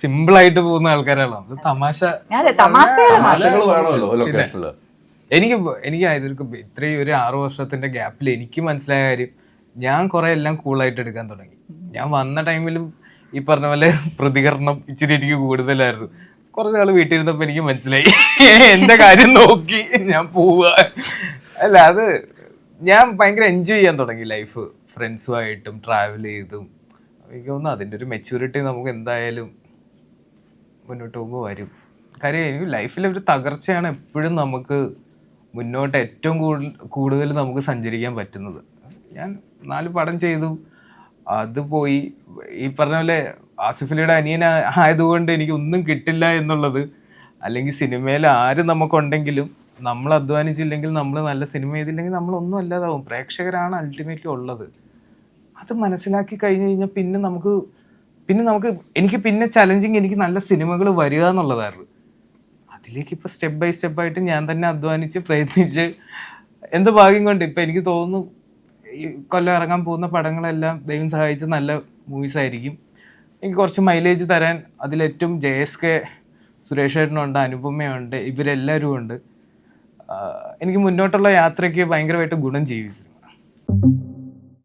Simple ആയിട്ട് പോകുന്ന ആൾക്കാരാണ് നമ്മൾ. തമാശ തമാശകൾ വേണമല്ലോ ലൊക്കേഷനിൽ. എനിക്ക് ഇതൊക്കെ ഇത്രയും ഒരു 6 വർഷത്തിന്റെ ഗ്യാപ്പിൽ എനിക്ക് മനസ്സിലായ കാര്യം, ഞാൻ കുറെ എല്ലാം കൂളായിട്ട് എടുക്കാൻ തുടങ്ങി. ഞാൻ വന്ന ടൈമിലും ഈ പറഞ്ഞ പോലെ പ്രതികരണം ഇച്ചിരി എനിക്ക് കൂടുതലായിരുന്നു. കുറച്ച് നാൾ വീട്ടിൽ ഇരുന്നപ്പോ എനിക്ക് മനസ്സിലായി എന്റെ കാര്യം നോക്കി ഞാൻ പോവുക. അല്ല, അത് ഞാൻ ഭയങ്കര എൻജോയ് ചെയ്യാൻ തുടങ്ങി ലൈഫ്, ഫ്രണ്ട്സുമായിട്ടും ട്രാവൽ ചെയ്തും. എനിക്ക് തോന്നുന്നു അതിൻ്റെ ഒരു മെച്യൂരിറ്റി നമുക്ക് എന്തായാലും മുന്നോട്ട് പോകുമ്പോൾ വരും. കാര്യം എനിക്ക് ലൈഫിലെ ഒരു തകർച്ചയാണ് എപ്പോഴും നമുക്ക് മുന്നോട്ട് ഏറ്റവും കൂടുതൽ നമുക്ക് സഞ്ചരിക്കാൻ പറ്റുന്നത്. ഞാൻ 4 പടം ചെയ്തു, അത് പോയി. ഈ പറഞ്ഞ പോലെ ആസിഫലിയുടെ അനിയൻ ആയതുകൊണ്ട് എനിക്ക് ഒന്നും കിട്ടില്ല എന്നുള്ളത്, അല്ലെങ്കിൽ സിനിമയിൽ ആര് നമുക്കുണ്ടെങ്കിലും നമ്മൾ അധ്വാനിച്ചില്ലെങ്കിൽ, നമ്മൾ നല്ല സിനിമ ചെയ്തില്ലെങ്കിൽ നമ്മളൊന്നും അല്ലാതാവും. പ്രേക്ഷകരാണ് അൾട്ടിമേറ്റ്ലി ഉള്ളത്. അത് മനസ്സിലാക്കി കഴിഞ്ഞ് കഴിഞ്ഞാൽ പിന്നെ നമുക്ക് എനിക്ക് പിന്നെ ചലഞ്ചിങ് എനിക്ക് നല്ല സിനിമകൾ വരിക എന്നുള്ളതായിരുന്നു. അതിലേക്ക് ഇപ്പം സ്റ്റെപ്പ് ബൈ സ്റ്റെപ്പായിട്ട് ഞാൻ തന്നെ അധ്വാനിച്ച് പ്രയത്നിച്ച് എന്ത് ഭാഗ്യം കൊണ്ട് ഇപ്പം എനിക്ക് തോന്നുന്നു ഈ കൊല്ലം ഇറങ്ങാൻ പോകുന്ന പടങ്ങളെല്ലാം ദൈവം സഹായിച്ച് നല്ല മൂവീസ് ആയിരിക്കും. എനിക്ക് കുറച്ച് മൈലേജ് തരാൻ അതിലേറ്റവും JSK, സുരേഷ് ഏട്ടനുണ്ട്, അനുപമയുണ്ട്, ഇവരെല്ലാവരും ഉണ്ട്. എനിക്ക് മുന്നോട്ടുള്ള യാത്രയ്ക്ക് ഭയങ്കരമായിട്ട് ഗുണം ചെയ്യും സിനിമ.